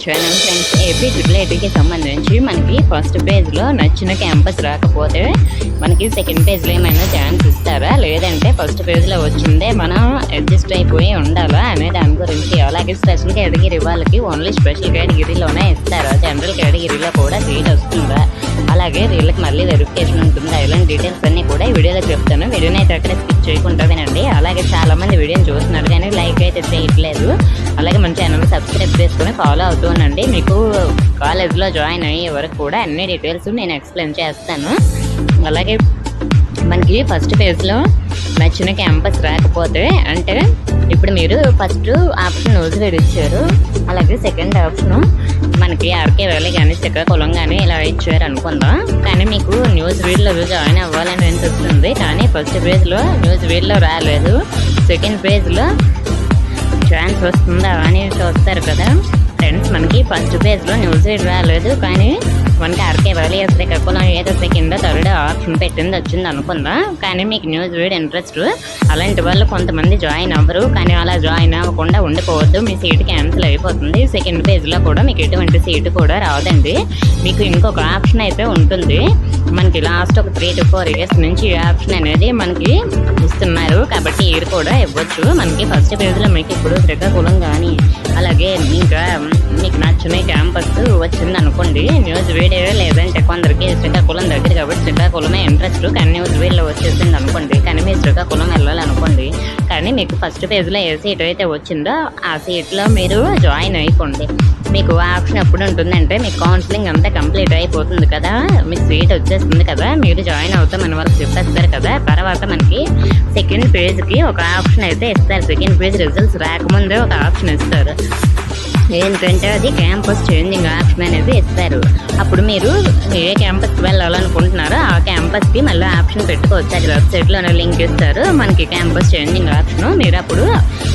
Channel friends, AP triple సంబంధించి మనకి first పేజ్లో నచ్చిన క్యాంపస్ రాకపోతే మనకి సెకండ్ పేజ్లో ఏమైనా ఛాన్స్ ఇస్తారా, లేదంటే ఫస్ట్ పేజ్లో వచ్చిందే మనం అడ్జస్ట్ అయిపోయి ఉండాలా అనే దాని గురించి, అలాగే స్పెషల్ కేటగిరీ వాళ్ళకి ఓన్లీ స్పెషల్ కేటగిరీలోనే ఇస్తారా, జనరల్ కేటగిరీలో కూడా సీట్ వస్తుందా, అలాగే వీళ్ళకి మళ్ళీ వెరిఫికేషన్ ఉంటుందా, ఇలాంటి డీటెయిల్స్ అన్నీ కూడా ఈ వీడియోలో చెప్తాను. వీడియోని అయితే అక్కడ స్కిప్ చేయకుండా వినండి. అలాగే చాలామంది వీడియోని చూస్తున్నారు కానీ లైక్ అయితే చేయట్లేదు. అలాగే మన ఛానల్ సబ్స్క్రైబ్ చేసుకుని ఫాలో అవుతూనండి. మీకు కాలేజ్లో జాయిన్ అయ్యే వరకు కూడా అన్ని డీటెయిల్స్ నేను ఎక్స్ప్లెయిన్ చేస్తాను. అలాగే మనకి ఫస్ట్ పేజ్లో నచ్చిన క్యాంపస్ రాకపోతే అంటే ఇప్పుడు మీరు ఫస్ట్ ఆప్షన్ న్యూజివేడ్ ఇచ్చారు, అలాగే సెకండ్ ఆప్షను మనకి ఆర్కే వ్యాలీ కానీ శ్రీకాకుళం కానీ ఇలా ఇచ్చారు అనుకుందాం. కానీ మీకు న్యూజివేడ్లో జాయిన్ అవ్వాలని అనిపిస్తుంది, కానీ ఫస్ట్ పేజ్లో న్యూజివేడ్లో రాలేదు, సెకండ్ పేజ్లో ఛాన్స్ వస్తుందా అని చూస్తారు కదా ఫ్రెండ్స్. మనకి ఫస్ట్ పేజ్లో న్యూజివేడ్ రాలేదు, కానీ మనకి ఆర్కే వ్యాలీ శ్రీకాకుళం ఏదో సెకండ్ థర్డ్ ఆప్షన్ పెట్టింది వచ్చింది అనుకుందాం. కానీ మీకు న్యూజివేడ్ ఇంట్రెస్ట్ అలాంటి వాళ్ళు కొంతమంది జాయిన్ అవ్వరు, కానీ అలా జాయిన్ అవ్వకుండా ఉండిపోవద్దు, మీ సీట్ క్యాన్సిల్ అయిపోతుంది. సెకండ్ పేజ్లో కూడా మీకు ఎటువంటి సీటు కూడా రాదండి. మీకు ఇంకొక ఆప్షన్ అయితే ఉంటుంది. మనకి లాస్ట్ ఒక 3 to 4 years నుంచి ఈ ఆప్షన్ అనేది మనకి ఇస్తున్నారు, కాబట్టి ఇయర్ కూడా ఇవ్వచ్చు. మనకి ఫస్ట్ పేజ్లో మీకు ఇప్పుడు శ్రీకాకుళం కానీ అలాగే ఇంకా మీకు నచ్చిన క్యాంపస్ వచ్చింది అనుకోండి, న్యూజివేడే లేదంటే కొందరికి శ్రీకాకుళం దగ్గర కాబట్టి శ్రీకాకుళమే ఇంట్రెస్ట్, కానీ న్యూజివేడ్లో వచ్చేసింది అనుకోండి, కానీ మీరు శ్రీకాకుళం వెళ్ళాలనుకోండి, కానీ మీకు ఫస్ట్ పేజ్లో ఏ సీట్ అయితే వచ్చిందో ఆ సీట్లో మీరు జాయిన్ అయిపోండి. మీకు ఆప్షన్ ఎప్పుడు ఉంటుందంటే మీకు కౌన్సిలింగ్ అంతా కంప్లీట్ అయిపోతుంది కదా, మీకు సీట్ వచ్చేస్తుంది కదా, మీరు జాయిన్ అవుతామని వాళ్ళకి చెప్పేస్తారు కదా, తర్వాత మనకి సెకండ్ పేజ్కి ఒక ఆప్షన్ అయితే ఇస్తారు. సెకండ్ పేజ్ రిజల్ట్స్ రాకముందే ఒక ఆప్షన్ ఇస్తారు, ఏంటంటే అది క్యాంపస్ చేంజింగ్ ఆప్షన్ అనేది ఇస్తారు. అప్పుడు మీరు ఏ క్యాంపస్కి వెళ్ళాలనుకుంటున్నారో ఆ క్యాంపస్కి మళ్ళీ ఆప్షన్ పెట్టుకోవచ్చు. అది వెబ్సైట్లోనే లింక్ ఇస్తారు మనకి క్యాంపస్ చేంజింగ్ ఆప్షన్, మీరు అప్పుడు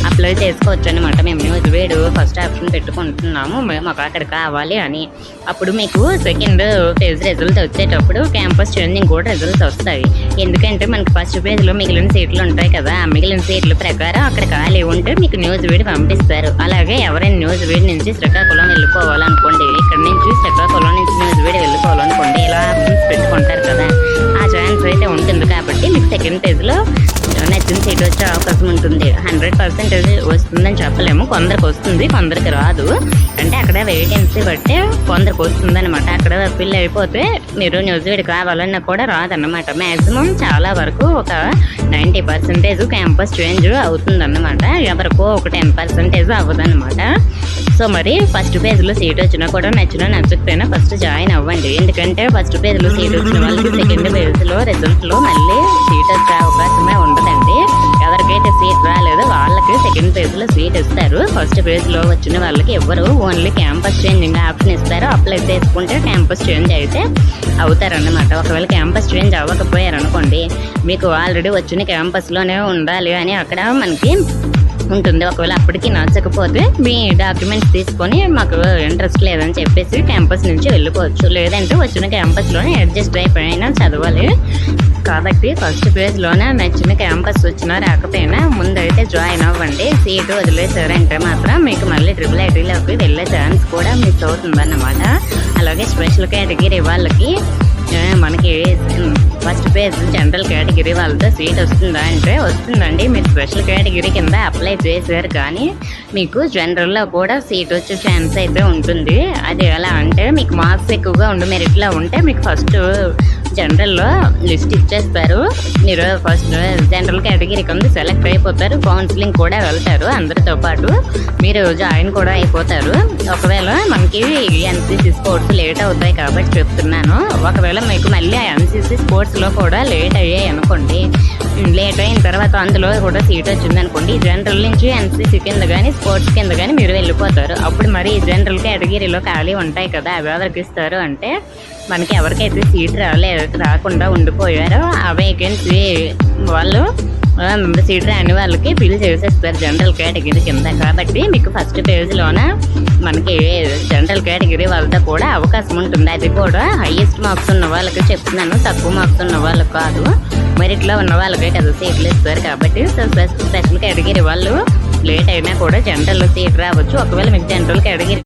అప్లై చేసుకోవచ్చు అనమాట. మేము న్యూజివేడ్ ఫస్ట్ ఆప్షన్ పెట్టుకుంటున్నాము, మాకు అక్కడ కావాలి అని. అప్పుడు మీకు సెకండ్ పేజ్ రిజల్ట్ వచ్చేటప్పుడు క్యాంపస్ చేంజింగ్ కూడా రిజల్ట్స్ వస్తాయి. ఎందుకంటే మనకి ఫస్ట్ పేజ్లో మిగిలిన సీట్లు ఉంటాయి కదా, ఆ మిగిలిన సీట్ల ప్రకారం అక్కడ ఖాళీ ఉంటే మీకు న్యూజివేడ్ పంపిస్తారు. అలాగే ఎవరైనా న్యూజివేడ్ నుంచి శ్రీకాకుళం వెళ్ళిపోవాలనుకోండి, ఇక్కడ నుంచి శ్రీకాకుళం నుంచి న్యూజివేడ్ వెళ్ళిపోవాలనుకోండి, ఇలా ఆప్షన్స్ పెట్టుకుంటారు కదా, ఆ ఛాన్స్ అయితే ఉంటుంది. కాబట్టి మీకు సెకండ్ పేజ్లో నచ్చిన సీట్ వచ్చే అవకాశం ఉంటుంది. 100% వస్తుందని చెప్పలేము, కొందరికి వస్తుంది కొందరికి రాదు, అంటే అక్కడ వేకెన్సీ బట్టి కొందరికి వస్తుంది అనమాట. అక్కడ ఫిల్ అయిపోతే మీరు న్యూజివేడ్ కావాలన్నా కూడా రాదన్నమాట. మ్యాక్సిమం చాలా వరకు ఒక 90% క్యాంపస్ చేంజ్ అవుతుందన్నమాట, ఎవరికో ఒక 10% అవ్వదన్నమాట. సో మరి ఫస్ట్ పేజ్లో సీట్ వచ్చినా కూడా నచ్చినా నచ్చకపోయినా ఫస్ట్ జాయిన్ అవ్వండి. ఎందుకంటే ఫస్ట్ పేజ్లో సీట్ వచ్చిన వాళ్ళకి సెకండ్ పేజ్లో రిజల్ట్లో మళ్ళీ సీట్ వచ్చే అవకాశమే ఉండదండి. ఎవరికైతే సీట్ రాలేదో వాళ్ళకి సెకండ్ పేజ్లో సీట్ ఇస్తారు, ఫస్ట్ పేజ్లో వచ్చిన వాళ్ళకి ఎవరు ఓన్లీ క్యాంపస్ చేంజింగ్ ఆప్షన్ ఇస్తారు. అప్లై చేసుకుంటే క్యాంపస్ చేంజ్ అయితే అవుతారన్నమాట. ఒకవేళ క్యాంపస్ చేంజ్ అవ్వకపోయారనుకోండి, మీకు ఆల్రెడీ వచ్చిన క్యాంపస్లోనే ఉండాలి అని అక్కడ మనకి ఉంటుంది. ఒకవేళ అప్పటికి నచ్చకపోతే మీ డాక్యుమెంట్స్ తీసుకొని మాకు ఇంట్రెస్ట్ లేదని చెప్పేసి క్యాంపస్ నుంచి వెళ్ళిపోవచ్చు, లేదంటే వచ్చిన క్యాంపస్లోనే అడ్జస్ట్ అయిపోయినా చదవాలి. కాబట్టి ఫస్ట్ పేజ్లోనే నచ్చిన క్యాంపస్ వచ్చినా రాకపోయినా ముందైతే జాయిన్ అవ్వండి. సీటు వదిలేసారంటే మాత్రం మీకు మళ్ళీ ట్రిపుల్ ఐటీలోకి వెళ్ళే ఛాన్స్ కూడా మిస్ అవుతుందన్నమాట. అలాగే స్పెషల్ కేటగిరీ వాళ్ళకి మనకి ఫస్ట్ పేజ్ జనరల్ కేటగిరీ వాళ్ళతో సీట్ వస్తుందా అంటే వస్తుందండి. మీరు స్పెషల్ కేటగిరీ కింద అప్లై చేశారు కానీ మీకు జనరల్లో కూడా సీట్ వచ్చే ఛాన్స్ అయితే ఉంటుంది. అది ఎలా అంటే మీకు మార్క్స్ ఎక్కువగా ఉండి మెరిట్లో ఉంటే మీకు ఫస్ట్ జనరల్లో లిస్ట్ ఇచ్చేస్తారు, మీరు ఫస్ట్ జనరల్ కేటగిరీ కింద సెలెక్ట్ అయిపోతారు, కౌన్సిలింగ్ కూడా వెళ్తారు, అందరితో పాటు మీరు జాయిన్ కూడా అయిపోతారు. ఒకవేళ మనకి ఎన్సీసీ స్పోర్ట్స్ లేట్ అవుతాయి కాబట్టి చెప్తున్నాను, ఒకవేళ మీకు మళ్ళీ ఎన్సీసీ స్పోర్ట్స్లో కూడా లేట్ అయ్యాయి అనుకోండి, లేట్ అయిన తర్వాత అందులో కూడా సీట్ వచ్చింది అనుకోండి, జనరల్ నుంచి ఎన్సీసీ కింద కానీ స్పోర్ట్స్ కింద కానీ మీరు వెళ్ళిపోతారు. అప్పుడు మరి జనరల్ కేటగిరీలో ఖాళీ ఉంటాయి కదా, అవి ఎవరికి ఇస్తారు అంటే మనకి ఎవరికైతే సీట్ రాకుండా ఉండిపోయారో ఆ వేకెన్సీ వాళ్ళు సీట్ రాని వాళ్ళకి ఫిల్ చేసేస్తారు జనరల్ కేటగిరీ కింద. కాబట్టి మీకు ఫస్ట్ పేజ్లోన మనకి జనరల్ కేటగిరీ వాళ్ళతో కూడా అవకాశం ఉంటుంది. అది కూడా హైయెస్ట్ మార్క్స్ ఉన్న వాళ్ళకి చెప్తున్నాను, తక్కువ మార్క్స్ ఉన్న వాళ్ళకి కాదు, మెరిట్లో ఉన్న వాళ్ళకే కదా సీట్లు ఇస్తారు. కాబట్టి స్పెషల్ కేటగిరీ వాళ్ళు లేట్ అయినా కూడా జనరల్లో సీట్ రావచ్చు. ఒకవేళ మీకు జనరల్ కేటగిరీ